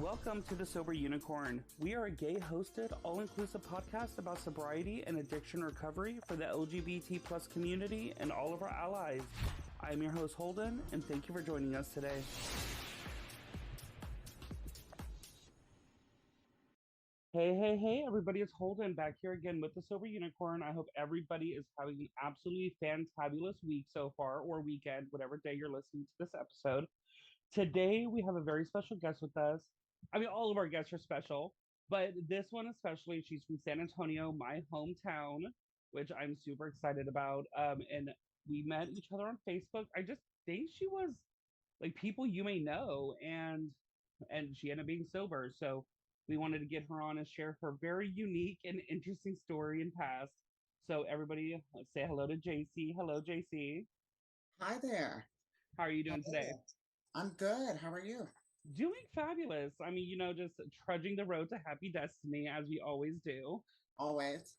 Welcome to the Sober Unicorn. We are a gay-hosted, all-inclusive podcast about sobriety and addiction recovery for the LGBT plus community and all of our allies. I am your host, Holden, and thank you for joining us today. Hey, everybody, it's Holden back here again with the Sober Unicorn. I hope everybody is having an absolutely fantabulous week so far, or weekend, whatever day you're listening to this episode. Today, we have a very special guest with us. I mean, all of our guests are special, but this one especially, she's from San Antonio, my hometown, which I'm super excited about. And we met each other on Facebook. I just think she was like people you may know, and she ended up being sober. So we wanted to get her on and share her very unique and interesting story and past. So everybody, let's say hello to Jaycee. Hello, Jaycee. Hi there. How are you doing today? Hello. I'm good. How are you? Doing fabulous. I mean, just trudging the road to happy destiny as we always do. Always.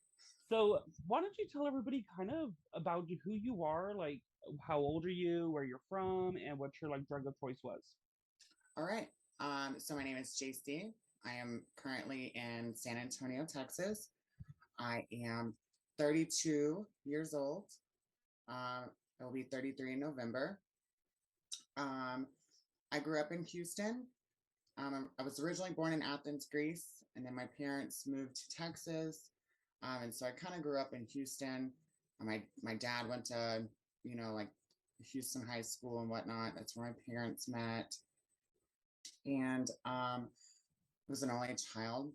So, why don't you tell everybody kind of about who you are, like how old are you, where you're from, and what your like drug of choice was? All right. So my name is Jaycee. I am currently in San Antonio, Texas. I am 32 years old. I will be 33 in November. Um, I grew up in Houston. I was originally born in Athens, Greece, and then my parents moved to Texas. And so I kind of grew up in Houston. My dad went to, like Houston High School and whatnot. That's where my parents met. And was an only child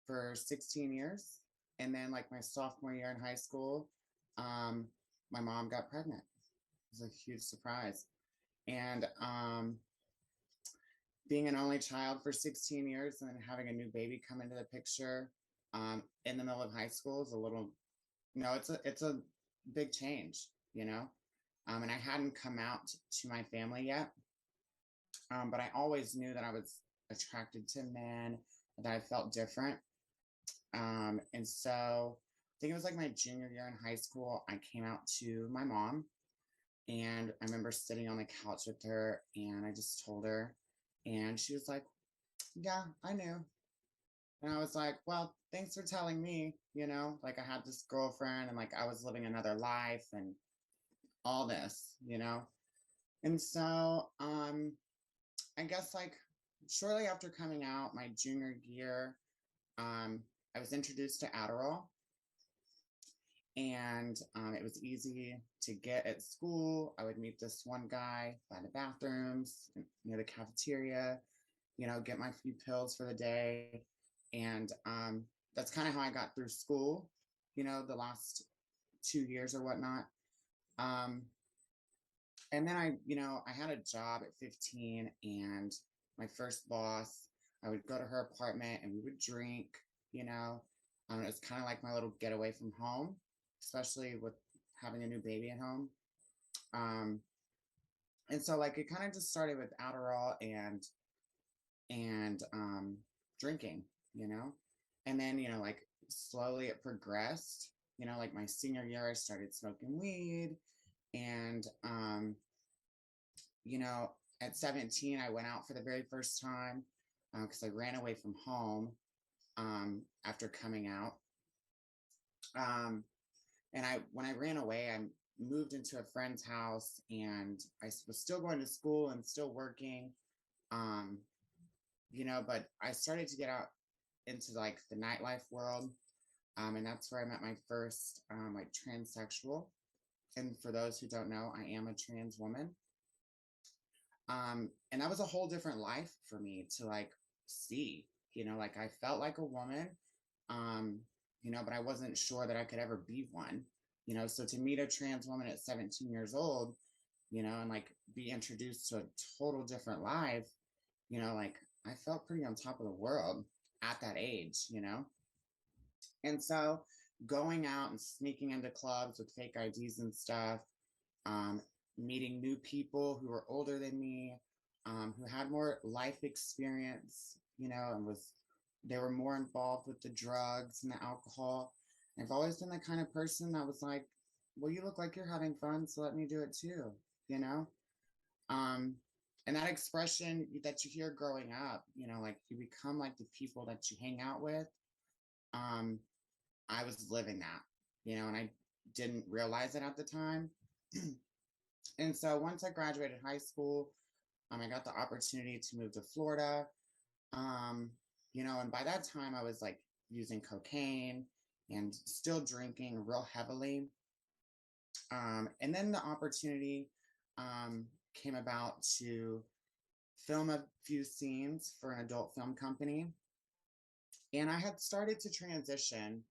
for 16 years. And then like my sophomore year in high school, um, my mom got pregnant. It was a huge surprise. And being an only child for 16 years and then having a new baby come into the picture in the middle of high school is a little, it's a big change, you know. And I hadn't come out to my family yet, but I always knew that I was attracted to men, that I felt different. And so I think it was like my junior year in high school, I came out to my mom, and I remember sitting on the couch with her and I just told her, and she was like, yeah, I knew. And I was like, well, thanks for telling me, like I had this girlfriend and like I was living another life and all this, And so I guess like shortly after coming out, my junior year, I was introduced to Adderall, and it was easy to get at school. I would meet this one guy by the bathrooms, near the cafeteria, get my few pills for the day. And that's kind of how I got through school, the last 2 years or whatnot. Um, and then I had a job at 15, and my first boss, I would go to her apartment and we would drink, you know. It was kind of like my little getaway from home, especially with having a new baby at home. Um, and so like it kind of just started with Adderall and drinking, you know. And then, like slowly it progressed, like my senior year, I started smoking weed. And you know, at 17, I went out for the very first time because I ran away from home after coming out. Um, and when I ran away, I moved into a friend's house, and I was still going to school and still working. Um, but I started to get out into like the nightlife world. And that's where I met my first like transsexual. And for those who don't know, I am a trans woman. And that was a whole different life for me to like see, like I felt like a woman, um, but I wasn't sure that I could ever be one, so to meet a trans woman at 17 years old, and like be introduced to a total different life, like I felt pretty on top of the world at that age. And so going out and sneaking into clubs with fake IDs and stuff, um, meeting new people who were older than me, who had more life experience, and they were more involved with the drugs and the alcohol. And I've always been the kind of person that was like, well, you look like you're having fun, so let me do it too, you know? Um, And that expression that you hear growing up, you know, like you become like the people that you hang out with. Um, I was living that, you know, and I didn't realize it at the time. And so once I graduated high school, I got the opportunity to move to Florida. Um, you know, and by that time I was like using cocaine and still drinking real heavily. And then the opportunity came about to film a few scenes for an adult film company. And I had started to transition.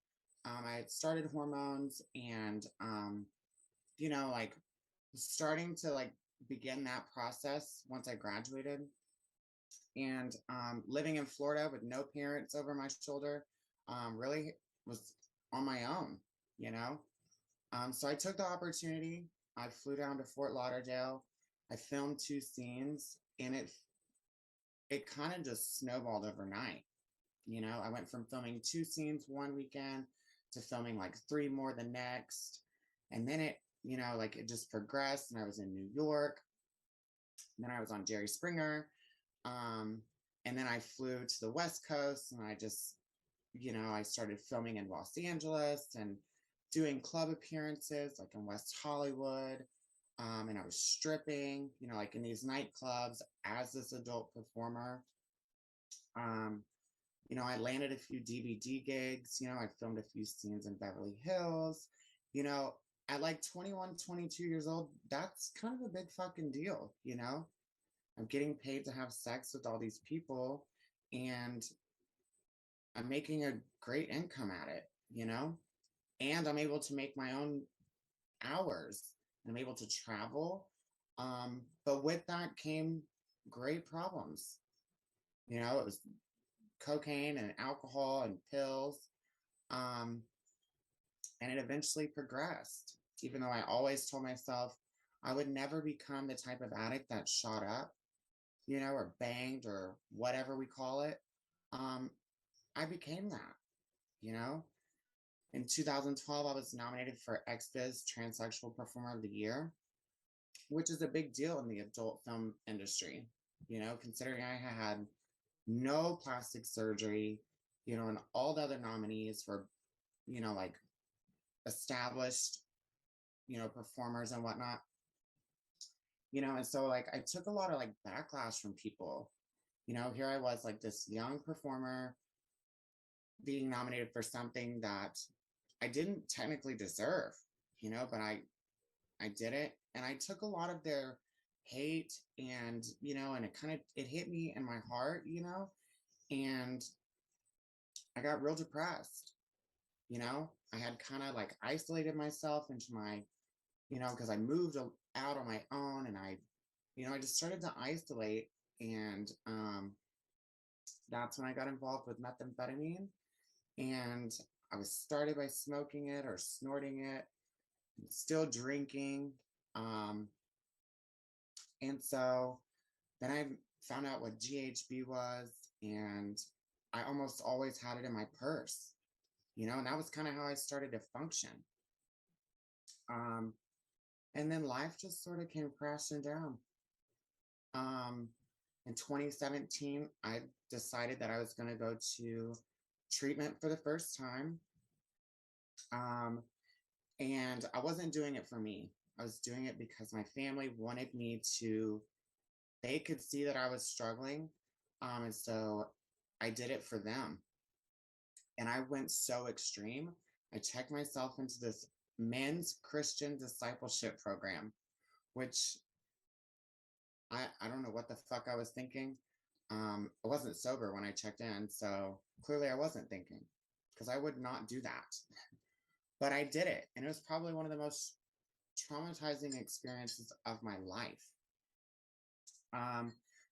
I had started hormones and, you know, like starting to like begin that process once I graduated. And living in Florida with no parents over my shoulder really was on my own, you know. So I took the opportunity. I flew down to Fort Lauderdale. I filmed two scenes, and it kind of just snowballed overnight. You know, I went from filming two scenes one weekend to filming like three more the next, and then it, you know, like it just progressed. And I was in New York, and then I was on Jerry Springer, um, and then I flew to the West Coast, and I just, you know, I started filming in Los Angeles and doing club appearances like in West Hollywood. And I was stripping, you know, like in these nightclubs as this adult performer. Um, you know, I landed a few DVD gigs, you know, I filmed a few scenes in Beverly Hills. You know, at like 21, 22 years old, that's kind of a big fucking deal, you know? I'm getting paid to have sex with all these people, and I'm making a great income at it, you know? And I'm able to make my own hours. I'm able to travel. But with that came great problems. You know, it was cocaine and alcohol and pills. Um, and it eventually progressed, even though I always told myself I would never become the type of addict that shot up, you know, or banged or whatever we call it. Um, I became that, you know. In 2012, I was nominated for XBiz Transsexual Performer of the Year, which is a big deal in the adult film industry, you know, considering I had no plastic surgery, you know, and all the other nominees were, you know, like established, you know, performers and whatnot, you know, and so like I took a lot of like backlash from people. You know, here I was like this young performer being nominated for something that I didn't technically deserve, you know, but I did it, and I took a lot of their hate, and you know, and it kind of it hit me in my heart, you know, and I got real depressed. You know, I had kind of like isolated myself into my, you know, because I moved out on my own, and I, you know, I just started to isolate, and that's when I got involved with methamphetamine, and I was started by smoking it or snorting it, still drinking. Um, and so then I found out what GHB was, and I almost always had it in my purse, you know, and that was kind of how I started to function. Um, and then life just sort of came crashing down. Um, in 2017, I decided that I was going to go to treatment for the first time. Um, and I wasn't doing it for me. I was doing it because my family wanted me to, they could see that I was struggling. And so I did it for them. And I went so extreme. I checked myself into this men's Christian discipleship program, which I don't know what the fuck I was thinking. I wasn't sober when I checked in, so clearly I wasn't thinking, because I would not do that. But I did it, and it was probably one of the most traumatizing experiences of my life.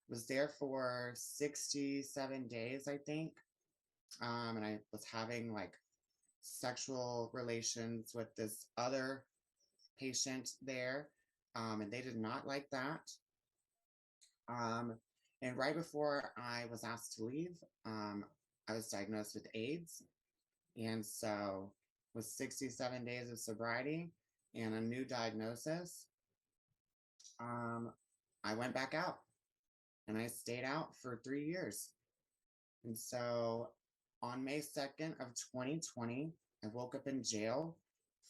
Was there for 67 days, I think. And I was having like sexual relations with this other patient there. And they did not like that. Um, and right before I was asked to leave, I was diagnosed with AIDS. And so, with 67 days of sobriety and a new diagnosis, um, I went back out. and I stayed out for 3 years. And so on May 2nd of 2020, I woke up in jail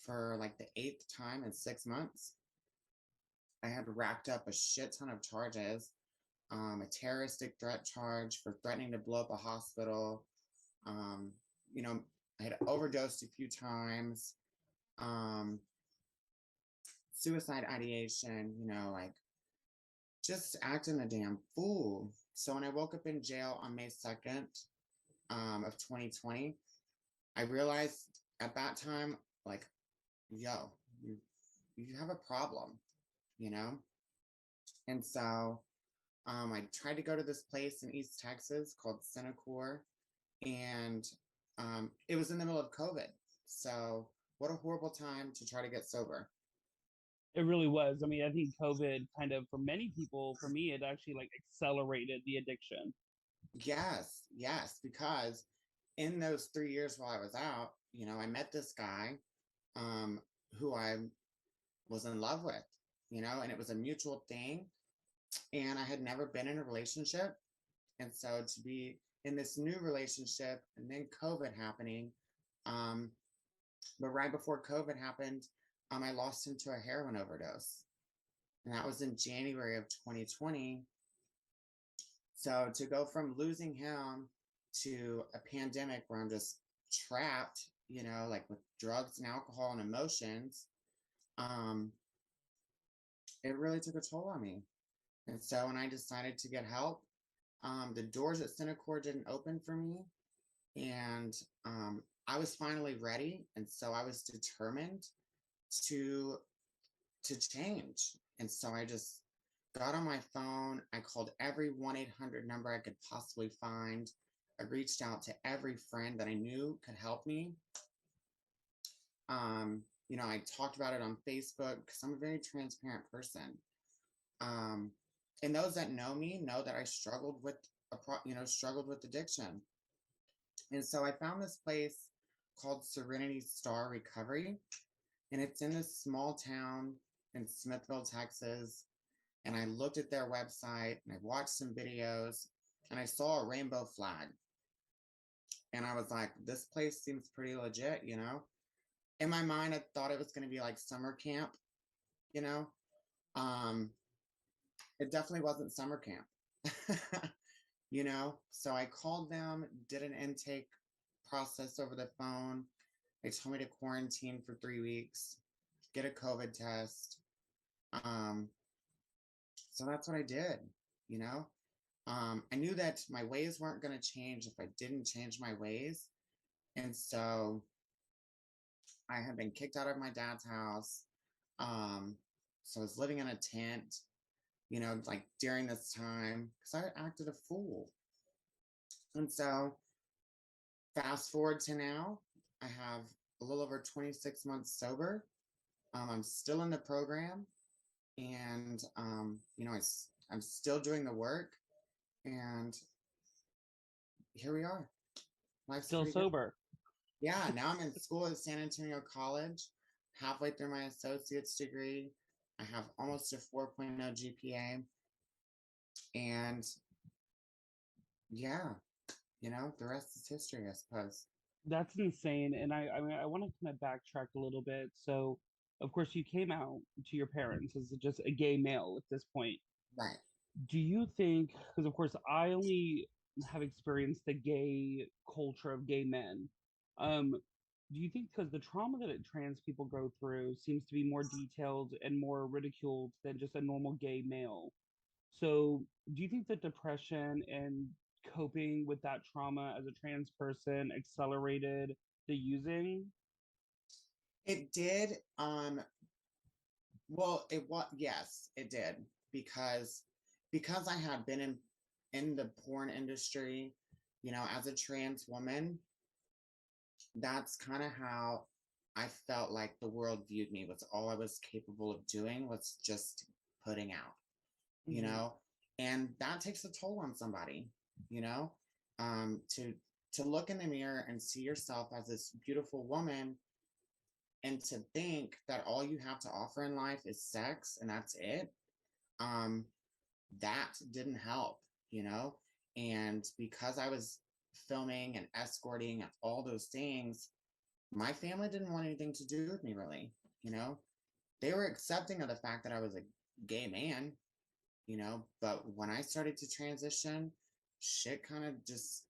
for like the eighth time in 6 months. I had racked up a shit ton of charges, a terroristic threat charge for threatening to blow up a hospital. Um, you know, I had overdosed a few times, um, suicide ideation, like just acting a damn fool. So when I woke up in jail on May 2nd of 2020, I realized at that time, like, yo, you have a problem, you know? And so I tried to go to this place in East Texas called Cinecore, and it was in the middle of COVID. So what a horrible time to try to get sober. It really was. I mean, I think COVID kind of, for many people, for me, it actually like accelerated the addiction. Yes, yes, because in those 3 years while I was out, I met this guy um, who I was in love with, and it was a mutual thing. And I had never been in a relationship. And so to be in this new relationship and then COVID happening, um, but right before COVID happened, I lost him to a heroin overdose. And that was in January of 2020. So to go from losing him to a pandemic where I'm just trapped, like with drugs and alcohol and emotions, um, it really took a toll on me. And so when I decided to get help, the doors at Cinecore didn't open for me. And I was finally ready. And so I was determined to change. And so I just got on my phone. I called every 1-800 number I could possibly find. I reached out to every friend that I knew could help me. I talked about it on Facebook because I'm a very transparent person. Um, and those that know me know that I struggled with struggled with addiction. And so I found this place called Serenity Star Recovery, and it's in this small town in Smithville, Texas. And I looked at their website and I watched some videos and I saw a rainbow flag. And I was like, this place seems pretty legit. In my mind, I thought it was going to be like summer camp, you know? Um, it definitely wasn't summer camp, So I called them, did an intake process over the phone. They told me to quarantine for 3 weeks, get a COVID test. Um, so that's what I did, you know? I knew that my ways weren't going to change if I didn't change my ways. And so I had been kicked out of my dad's house. Um, so I was living in a tent, like during this time because I acted a fool. And so fast forward to now, I have a little over 26 months sober. I'm still in the program, and I'm still doing the work, and here we are. Life's Still pretty good. sober. Yeah, now I'm in school at San Antonio College, halfway through my associate's degree. I have almost a 4.0 GPA, and yeah, the rest is history, I suppose. That's insane. And I mean, I want to kind of backtrack a little bit. So, of course, you came out to your parents as just a gay male at this point. Right. Do you think, because of course, I only have experienced the gay culture of gay men. Um, do you think because the trauma that trans people go through seems to be more detailed and more ridiculed than just a normal gay male? So, do you think that depression and coping with that trauma as a trans person accelerated the using? It did. Well, yes, it did because I had been in the porn industry, as a trans woman. That's kind of how I felt like the world viewed me. Was all I was capable of doing was just putting out, you Mm-hmm. know, and that takes a toll on somebody, you know, to look in the mirror and see yourself as this beautiful woman and to think that all you have to offer in life is sex and that's it. um that didn't help, you know? And because I was filming and escorting and all those things, my family didn't want anything to do with me really, you know? They were accepting of the fact that I was a gay man, you know, but when I started to transition, shit kind of just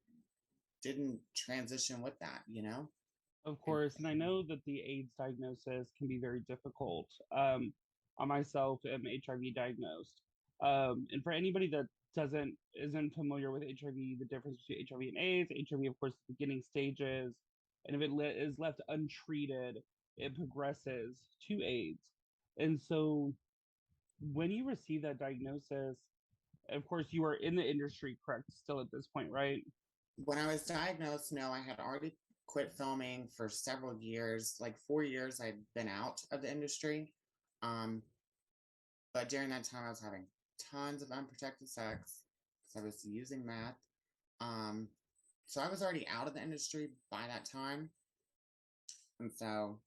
didn't transition with that, you know? Of And course, and I know that the AIDS diagnosis can be very difficult. I myself am HIV diagnosed, and for anybody that isn't familiar with HIV, the difference between HIV and AIDS, HIV, of course, the beginning stages, and if is left untreated, it progresses to AIDS. And so, when you receive that diagnosis, of course, you are in the industry, correct? Still at this point, right? when I was diagnosed, no, I had already quit filming for several years, like 4 years I'd been out of the industry. Um, but during that time I was having tons of unprotected sex because I was using meth. Um, so I was already out of the industry by that time. And so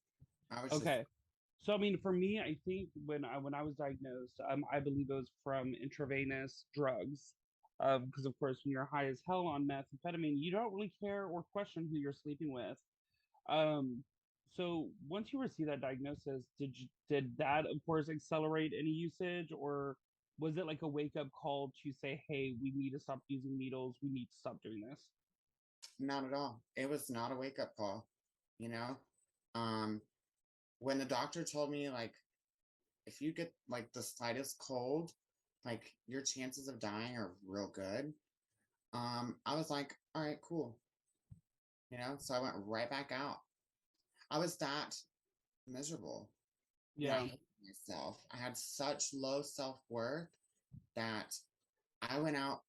I was just Okay. So I mean, for me, I think when I was diagnosed, I believe it was from intravenous drugs, because of course, when you're high as hell on methamphetamine, you don't really care or question who you're sleeping with. Um, so once you receive that diagnosis, did that of course accelerate any usage, or was it like a wake up call to say, hey, we need to stop using needles, we need to stop doing this? not at all. It was not a wake up call, you know? Um, when the doctor told me, like, if you get like the slightest cold, like your chances of dying are real good. I was like, all right, cool. You know, so I went right back out. I was that miserable. You know, I Yeah. hated myself. I had such low self-worth that I went out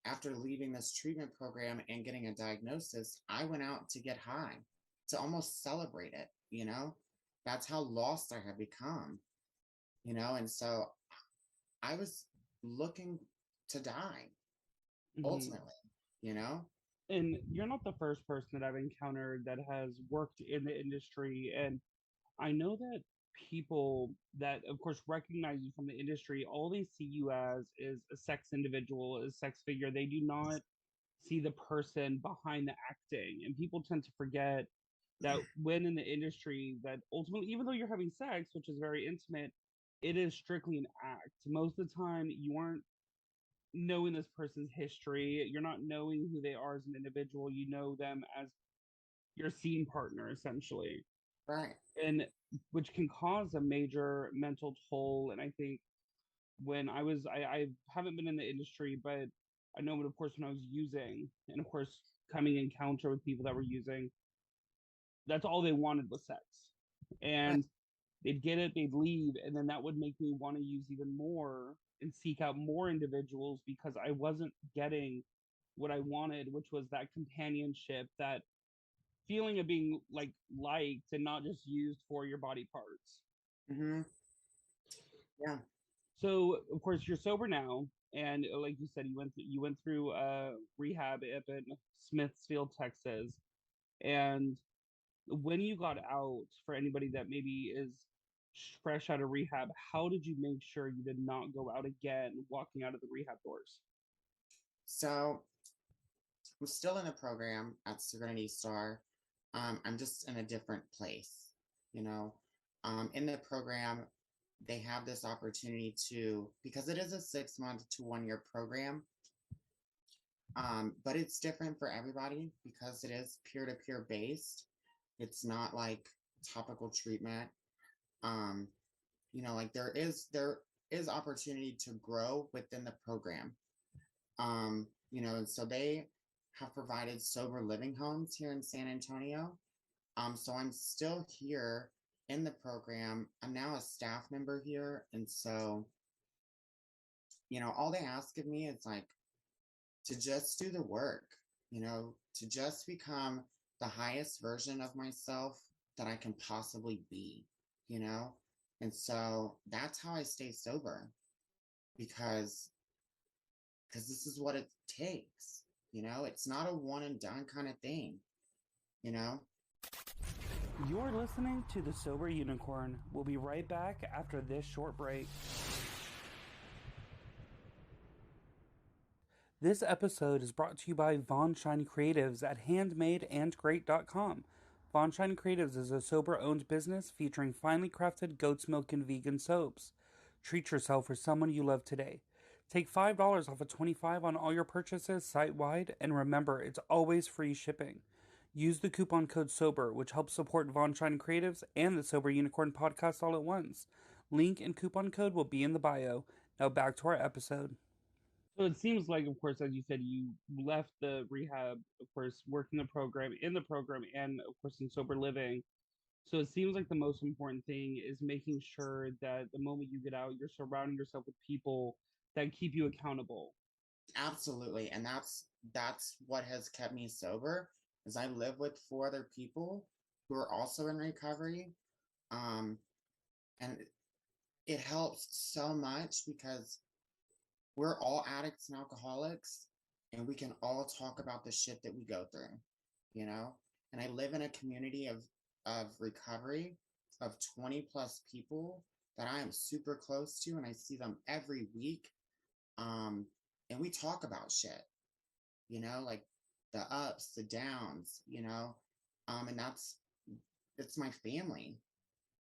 after leaving this treatment program and getting a diagnosis. I went out to get high, to almost celebrate it, you know? That's how lost I had become, you know? And so I was looking to die Hmm. ultimately, you know? And you're not the first person that I've encountered that has worked in the industry. And I know that people that, of course, recognize you from the industry, all they see you as is a sex individual, a sex figure. They do not see the person behind the acting. And people tend to forget that when in the industry, that ultimately, even though you're having sex, which is very intimate, it is strictly an act. Most of the time, you aren't knowing this person's history. You're not knowing who they are as an individual. You know them as your scene partner, essentially, Right. and which can cause a major mental toll. And I think when I haven't been in the industry, but I know, but of course, when I was using, and of course, coming in encounter with people that were using, that's all they wanted was sex. Right. And they'd get it, they'd leave, and then that would make me want to use even more and seek out more individuals because I wasn't getting what I wanted, which was that companionship, that feeling of being like liked and not just used for your body parts. Mm-hmm. Yeah. So of course you're sober now, and like you said, you went through rehab up in Smithfield, Texas, and when you got out, for anybody that maybe is fresh out of rehab, how did you make sure you did not go out again walking out of the rehab doors? So I'm still in the program at Serenity Star. I'm just in a different place, you know. In the program, they have this opportunity to, because it is a 6 month to 1 year program, but it's different for everybody because it is peer to peer based. It's not like topical treatment. Um, you know, like there is opportunity to grow within the program. You know, so they have provided sober living homes here in San Antonio. So I'm still here in the program. I'm now a staff member here. And so, you know, all they ask of me is like to just do the work, you know, to just become the highest version of myself that I can possibly be, you know? And so that's how I stay sober because this is what it takes. You know, it's not a one and done kind of thing, you know? You're listening to The Sober Unicorn. We'll be right back after this short break. This episode is brought to you by Von Shine Creatives at handmadeandgreat.com. Von Shine Creatives is a sober owned business featuring finely crafted goat's milk and vegan soaps. Treat yourself or someone you love today. Take $5 off of 25 on all your purchases site wide, and remember, it's always free shipping. Use the coupon code SOBER, which helps support Von Shine Creatives and the Sober Unicorn podcast all at once. Link and coupon code will be in the bio. Now back to our episode. So it seems like, of course, as you said, you left the rehab, of course, worked in the program, and of course in sober living. So it seems like the most important thing is making sure that the moment you get out, you're surrounding yourself with people that keep you accountable. Absolutely. And that's what has kept me sober is I live with four other people who are also in recovery. Um, and it helps so much because we're all addicts and alcoholics and we can all talk about the shit that we go through, you know? And I live in a community of recovery of 20 plus people that I am super close to and I see them every week. Um, and we talk about shit, like the ups, the downs, and it's my family,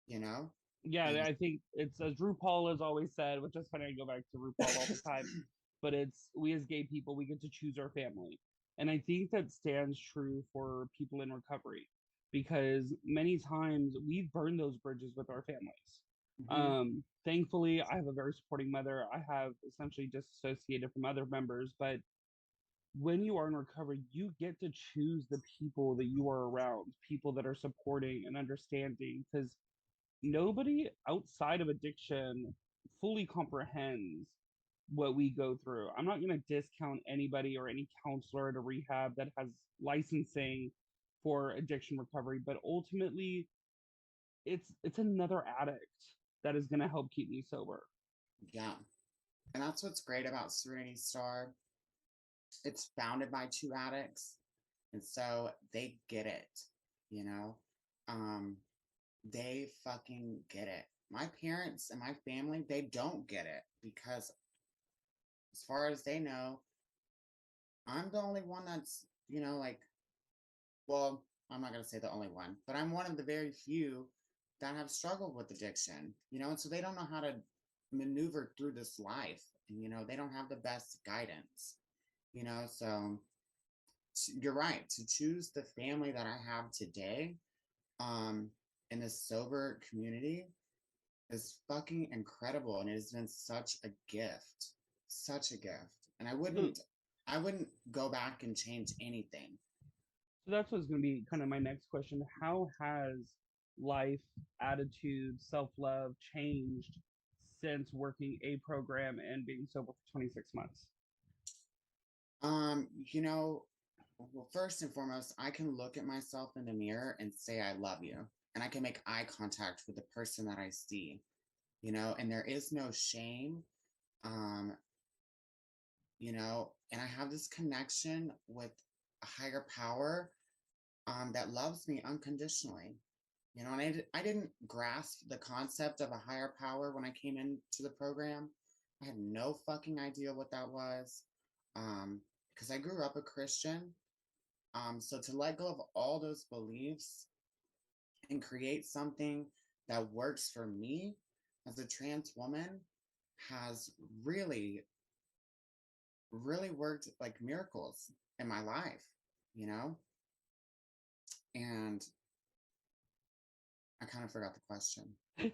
you know? Yeah, And I think it's as RuPaul has always said, which is funny. I go back to RuPaul all the time, but it's we as gay people, we get to choose our family, and I think that stands true for people in recovery because many times we've burned those bridges with our families. Mhm. Thankfully, I have a very supporting mother. I have essentially disassociated from other members, but when you are in recovery, you get to choose the people that you are around, people that are supporting and understanding, because nobody outside of addiction fully comprehends what we go through. I'm not going to discount anybody or any counselor at a rehab that has licensing for addiction recovery, but ultimately it's another addict that is going to help keep me sober. Yeah. And that's what's great about Serenity Star. It's founded by two addicts. And so they get it, you know? Um, they fucking get it. My parents and my family, they don't get it because as far as they know, I'm the only one that's, well, I'm not going to say the only one, but I'm one of the very few that have struggled with addiction, and so they don't know how to maneuver through this life. And, they don't have the best guidance, so you're right. To choose the family that I have today, um, in this sober community is fucking incredible. And it has been such a gift. And So, I wouldn't go back and change anything. so that's what's going to be kind of my next question. How has life, attitude, self love changed since working a program and being sober for 26 months? Um, you know, well, first and foremost, I can look at myself in the mirror and say, I love you. And I can make eye contact with the person that I see, and there is no shame. Um, and I have this connection with a higher power that loves me unconditionally. And I didn't grasp the concept of a higher power when I came into the program. I had no fucking idea what that was because I grew up a Christian. So to let go of all those beliefs and create something that works for me as a trans woman has really, really worked like miracles in my life, you know? And I kind of forgot the question.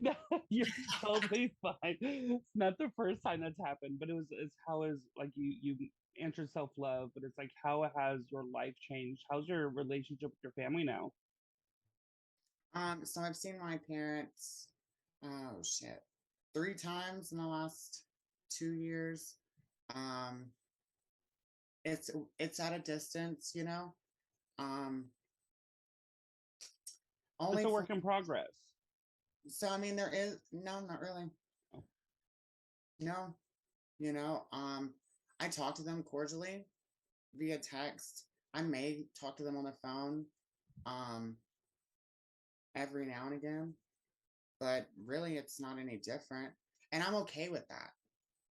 No, you're totally fine. It's not the first time that's happened, but it's how is like you answered self love, but it's like how has your life changed? How's your relationship with your family now? So I've seen my parents, oh shit, three times in the last 2 years. Um, it's it's at a distance, Um, It's only a for work in progress. so I mean there is no, not really. Oh, No, I talk to them cordially via text. I may talk to them on the phone, um, every now and again, but really it's not any different. And I'm okay with that.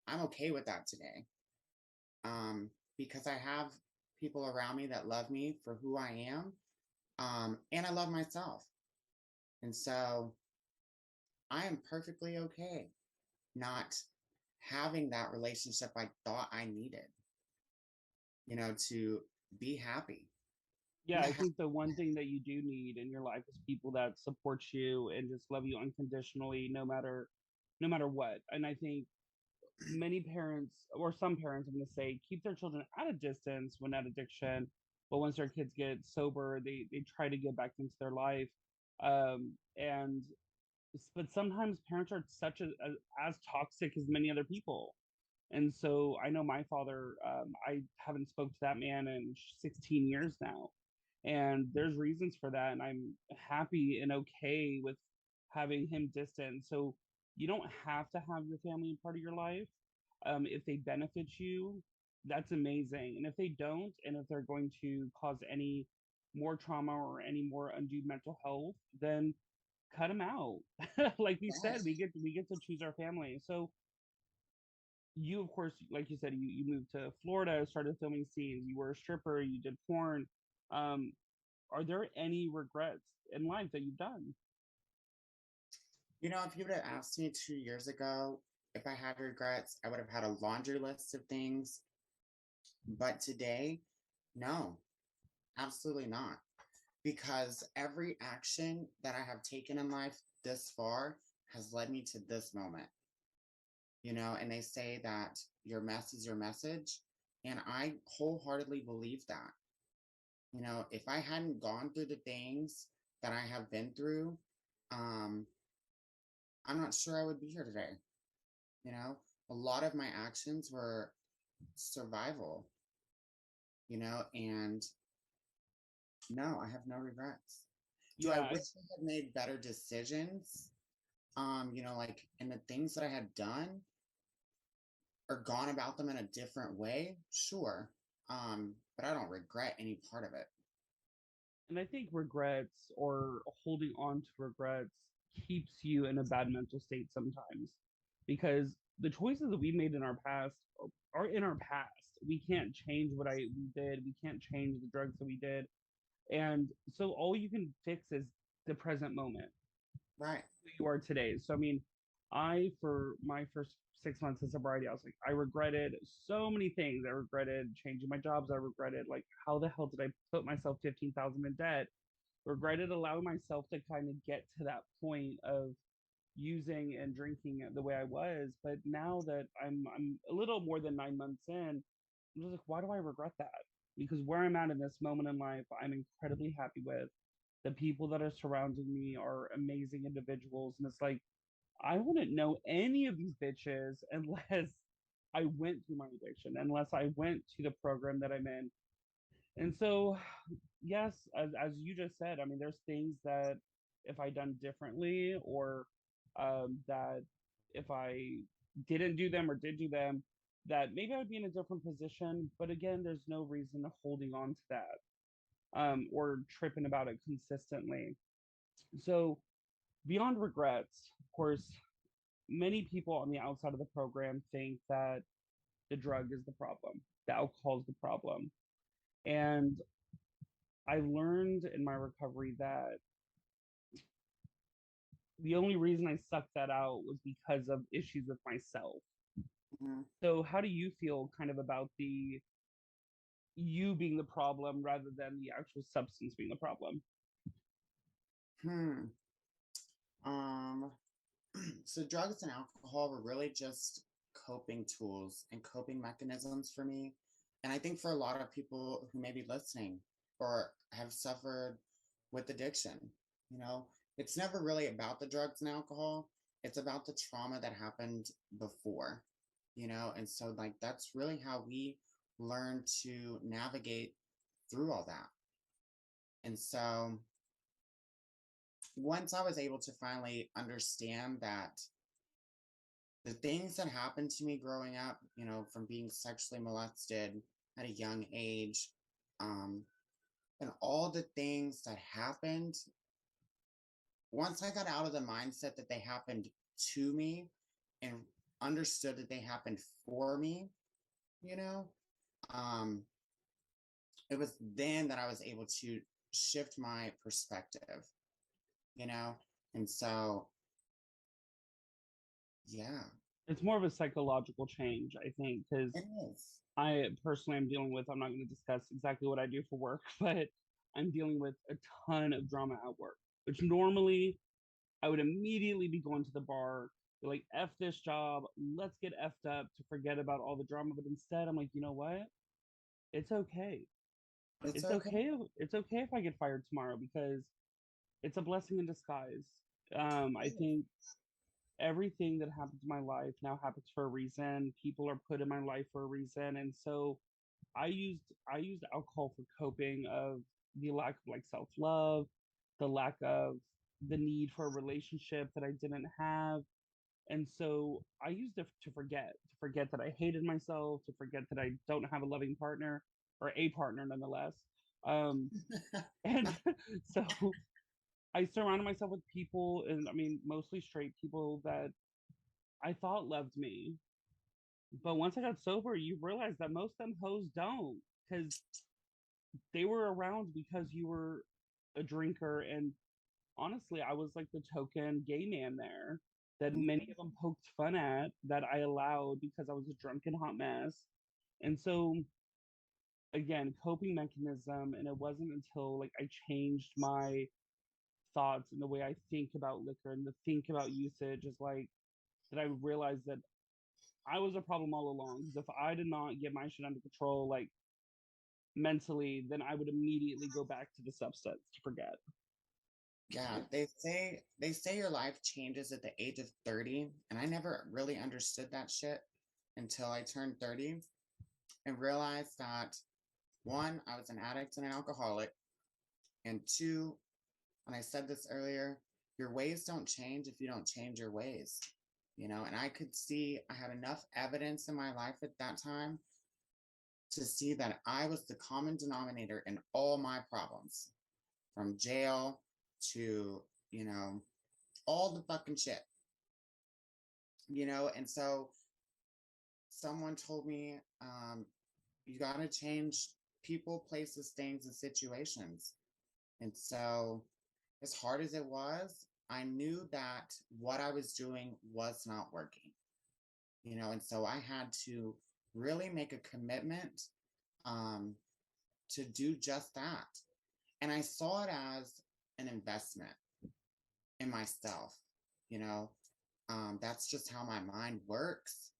I'm okay with that today. because I have people around me that love me for who I am. And I love myself. And so I am perfectly okay not having that relationship I thought I needed, to be happy. Yeah, I think the one thing that you do need in your life is people that support you and just love you unconditionally, no matter what. And I think many parents, or some parents, I'm going to say, keep their children at a distance when at addiction, but once their kids get sober, they try to get back into their life. And but sometimes parents are such as toxic as many other people. And so I know my father, I haven't spoke to that man in 16 years now. And there's reasons for that. And I'm happy and okay with having him distant. So you don't have to have your family part of your life. If they benefit you, that's amazing. And if they don't, and if they're going to cause any more trauma or any more undue mental health, then cut them out. Like we said, Yes. we get to choose our family. So you, of course, like you said, you moved to Florida, started filming scenes. You were a stripper. You did porn. Um, are there any regrets in life that you've done? If you would have asked me 2 years ago if I had regrets, I would have had a laundry list of things. But today, no, absolutely not. Because every action that I have taken in life this far has led me to this moment, and they say that your mess is your message. And I wholeheartedly believe that. If I hadn't gone through the things that I have been through, um, I'm not sure I would be here today. You know, a lot of my actions were survival, and no, I have no regrets. Do I Yeah, wish I had made better decisions? Like in the things that I had done or gone about them in a different way? Sure. But I don't regret any part of it. and I think regrets or holding on to regrets keeps you in a bad mental state sometimes because the choices that we made in our past are in our past. We can't change what we did. We can't change the drugs that we did. And so all you can fix is the present moment, Right. who you are today. So I mean, for my first 6 months of sobriety, I was like, I regretted so many things. I regretted changing my jobs. I regretted like how the hell did I put myself 15,000 in debt? Regretted allowing myself to kind of get to that point of using and drinking the way I was. But now that I'm a little more than 9 months in, I'm just like, why do I regret that? Because where I'm at in this moment in life, I'm incredibly happy with. The people that are surrounding me are amazing individuals. And it's like, I wouldn't know any of these bitches unless I went through my addiction, unless I went to the program that I'm in. And so, yes, as you just said, I mean, there's things that if I done differently, or that if I didn't do them or did do them, that maybe I would be in a different position. But again, there's no reason to holding on to that, or tripping about it consistently. So beyond regrets, of course, many people on the outside of the program think that the drug is the problem, the alcohol is the problem. And I learned in my recovery that the only reason I sucked that out was because of issues with myself. Mhm. So, how do you feel kind of about the you being the problem rather than the actual substance being the problem? Hmm. Um, so drugs and alcohol were really just coping tools and coping mechanisms for me. And I think for a lot of people who may be listening or have suffered with addiction, you know, it's never really about the drugs and alcohol. It's about the trauma that happened before, and so like that's really how we learn to navigate through all that. And so once I was able to finally understand that the things that happened to me growing up, from being sexually molested at a young age, um, and all the things that happened, once I got out of the mindset that they happened to me and understood that they happened for me, you know, um, it was then that I was able to shift my perspective, you know? And so, yeah, It's more of a psychological change, I think, because it is. I personally am dealing with, I'm not going to discuss exactly what I do for work, but I'm dealing with a ton of drama at work, which normally I would immediately be going to the bar, be like, F this job, let's get effed up to forget about all the drama. But instead, I'm like, you know what? It's okay. It's It's okay. okay. It's okay if I get fired tomorrow because it's a blessing in disguise. I think everything that happens in my life now happens for a reason. People are put in my life for a reason, and so I used alcohol for coping of the lack of like self love, the lack of the need for a relationship that I didn't have, and so I used it to forget that I hated myself, to forget that I don't have a loving partner or a partner nonetheless. Um, and so I surrounded myself with people, and I mean, mostly straight people that I thought loved me. But once I got sober, you realize that most of them hoes don't, because they were around because you were a drinker. And honestly, I was like the token gay man there that many of them poked fun at, that I allowed because I was a drunken hot mess. And so, again, coping mechanism. And it wasn't until like I changed my thoughts and the way I think about liquor and the think about usage is like that I realized that I was a problem all along. Because if I did not get my shit under control, like mentally, then I would immediately go back to the substance to forget. Yeah, they say your life changes at the age of 30, and I never really understood that shit until I turned 30 and realized that one, I was an addict and an alcoholic, and two, and I said this earlier, your ways don't change if you don't change your ways. You know, and I could see I had enough evidence in my life at that time to see that I was the common denominator in all my problems, from jail to, you know, all the fucking shit, you know. And so someone told me, you got to change people, places, things, and situations. And so, as hard as it was, I knew that what I was doing was not working, you know. And so I had to really make a commitment, um, to do just that. And I saw it as an investment in myself, you know. That's just how my mind works.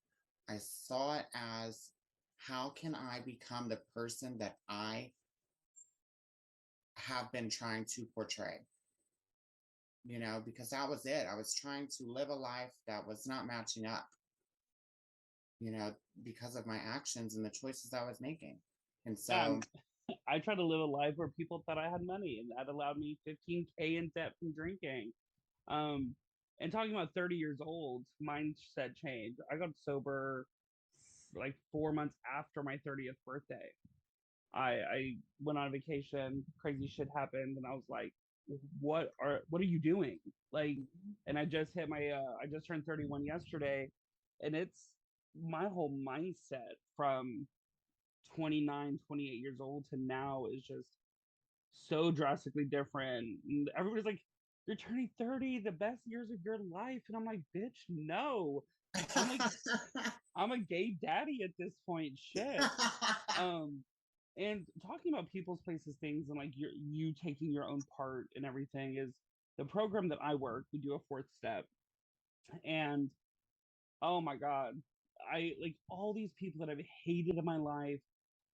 I saw it as, how can I become the person that I have been trying to portray? You know, because that was it. I was trying to live a life that was not matching up, you know, because of my actions and the choices I was making. And Yeah, so, I tried to live a life where people thought I had money, and that allowed me 15K in debt from drinking. Um, and talking about 30 years old, mindset change. I got sober like 4 months after my 30th birthday. I went on vacation, crazy shit happened, and I was like, what are you doing? Like, and I just turned 31 yesterday, and it's my whole mindset from 29, 28 years old to now is just so drastically different. And everybody's like, you're turning 30, the best years of your life. And I'm like, bitch, no. I'm like, I'm a gay daddy at this point. Shit. Um, and talking about people's places, things, and like you taking your own part and everything is the program that I work. We do a fourth step, and oh my god, I like all these people that I've hated in my life,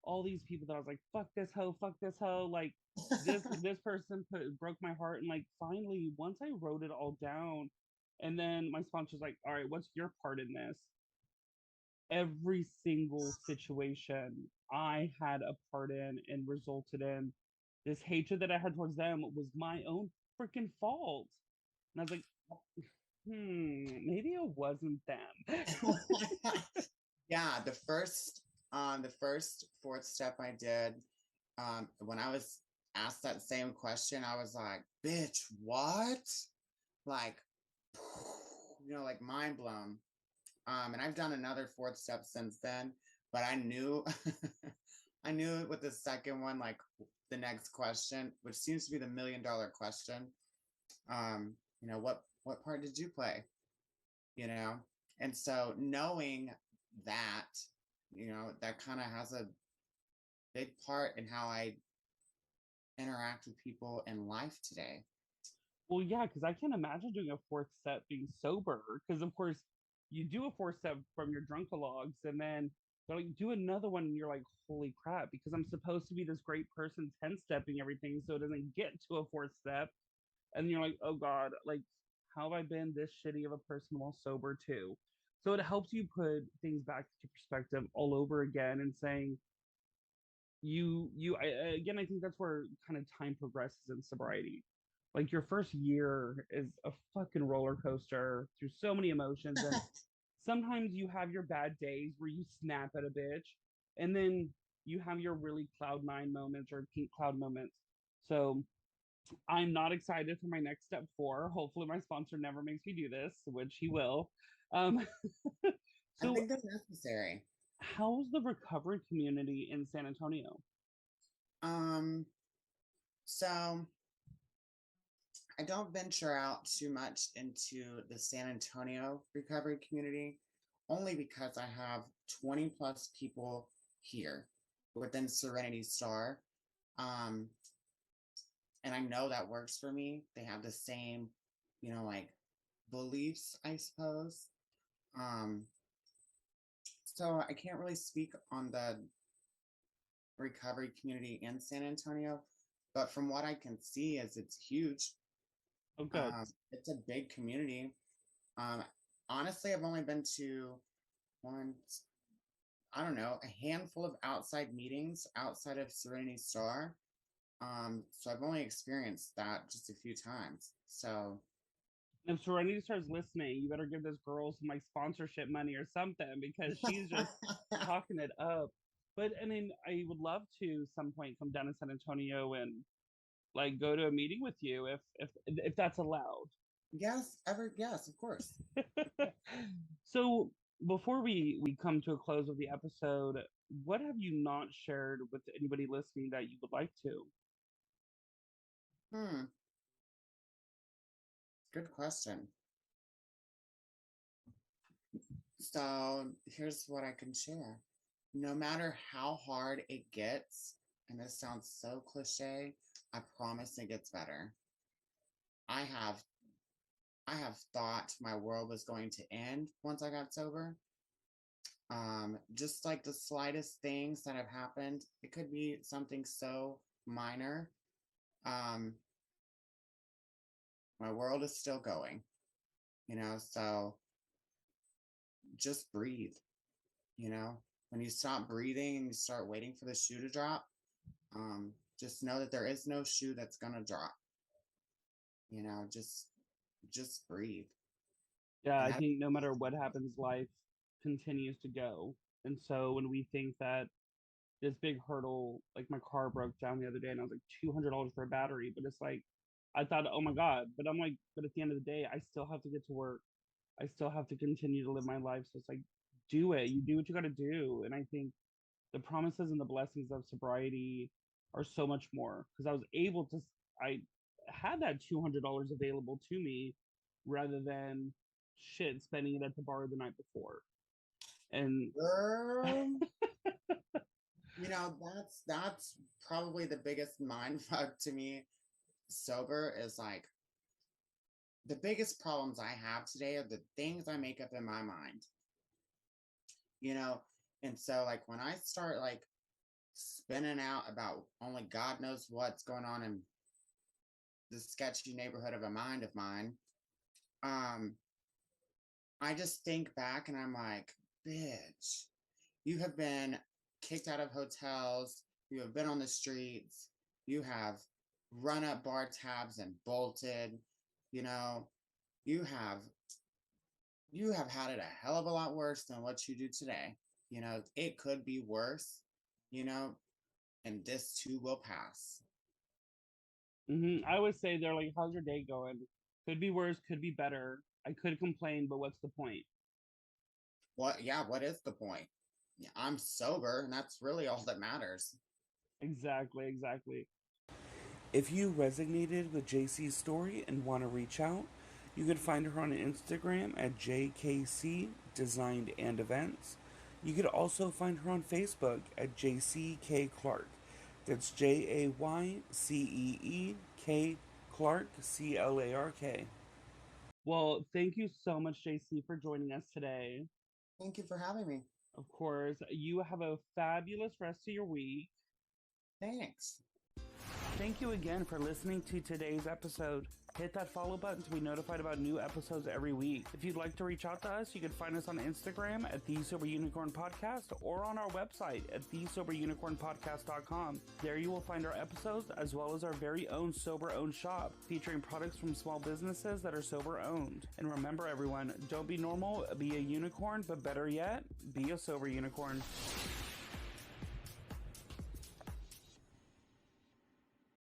all these people that I was like, fuck this hoe, like this person broke my heart, and like finally, once I wrote it all down, and then my sponsor's like, all right, what's your part in this? Every single situation I had a part in and resulted in this hatred that I had towards them was my own freaking fault. And I was like, maybe it wasn't them. yeah, the first fourth step I did, when I was asked that same question, I was like, bitch, what? Like, you know, like mind blown. And I've done another fourth step since then, but I knew I knew it with the second one, like the next question, which seems to be the $1 million question. What part did you play? You know, and so knowing that, that kind of has a big part in how I interact with people in life today. Well, yeah, because I can't imagine doing a fourth step being sober. Because of course, you do a fourth step from your drunkalogs, and then they're like, do another one, and you're like, holy crap! Because I'm supposed to be this great person, 10 stepping everything, so it doesn't get to a fourth step, and you're like, oh god, like how have I been this shitty of a person while sober too? So it helps you put things back into perspective all over again, and saying, again, I think that's where kind of time progresses in sobriety. Like your first year is a fucking roller coaster through so many emotions, and sometimes you have your bad days where you snap at a bitch, and then you have your really cloud nine moments or pink cloud moments. So I'm not excited for my next step four. Hopefully my sponsor never makes me do this, which he will. um I so think they're necessary. how's the recovery community in San Antonio? Um, so I don't venture out too much into the San Antonio recovery community, only because I have 20 plus people here within Serenity Star. Um, and I know that works for me. They have the same, like beliefs, I suppose. Um, so I can't really speak on the recovery community in San Antonio, but from what I can see, is it's huge. Oh, good. It's a big community. Um, Honestly, I've only been to one, I don't know, a handful of outside meetings outside of Serenity Star. So I've only experienced that just a few times. So If Serenity starts listening, you better give this girl some like sponsorship money or something, because she's just talking it up. But I mean, I would love to some point come down to San Antonio and like go to a meeting with you if that's allowed. yes, of course. So before we come to a close of the episode, what have you not shared with anybody listening that you would like to? Hmm, good question. So here's what I can share. No matter how hard it gets, and this sounds so cliche, I promise it gets better. I have I have thought my world was going to end once I got sober. Just like the slightest things that have happened, it could be something so minor. Um, my world is still going, so just breathe, you know. When you stop breathing and you start waiting for the shoe to drop, just know that there is no shoe that's gonna drop. Just breathe. Yeah, And I that think no matter what happens, life continues to go. And so when we think that this big hurdle, like my car broke down the other day and I was like $200 for a battery, but it's like, I thought, oh my God, but I'm like, but at the end of the day, I still have to get to work. I still have to continue to live my life. So it's like, do it. You do what you got to do. And I think the promises and the blessings of sobriety are so much more, because I was able to, I had that $200 available to me rather than shit spending it at the bar the night before. And girl, that's probably the biggest mind fuck to me. Sober is like the biggest problems I have today are the things I make up in my mind, you know? And so, like, when I start like spinning out about only God knows what's going on in the sketchy neighborhood of a mind of mine, um, I just think back and I'm like, bitch, you have been kicked out of hotels, you have been on the streets, you have run up bar tabs and bolted, you know, you have you have had it a hell of a lot worse than what you do today. It could be worse, you know, and this too will pass. I always say, they're like, how's your day going? Could be worse, could be better. I could complain, but what's the point? What, yeah, what is the point? I'm sober, and that's really all that matters. Exactly, exactly. If you resonated with Jaycee's story and want to reach out, you can find her on Instagram at JKC Designed and Events. You could also find her on Facebook at Jaycee K Clark. That's JayCeeK Clark CLARK. Well, thank you so much, JC, for joining us today. Thank you for having me. Of course, you have a fabulous rest of your week. Thanks. Thank you again for listening to today's episode. Hit that follow button to be notified about new episodes every week. If you'd like to reach out to us, you can find us on Instagram at The Sober Unicorn Podcast or on our website at thesoberunicornpodcast.com. There you will find our episodes as well as our very own sober-owned shop featuring products from small businesses that are sober-owned. And remember everyone, don't be normal, be a unicorn, but better yet, be a sober unicorn.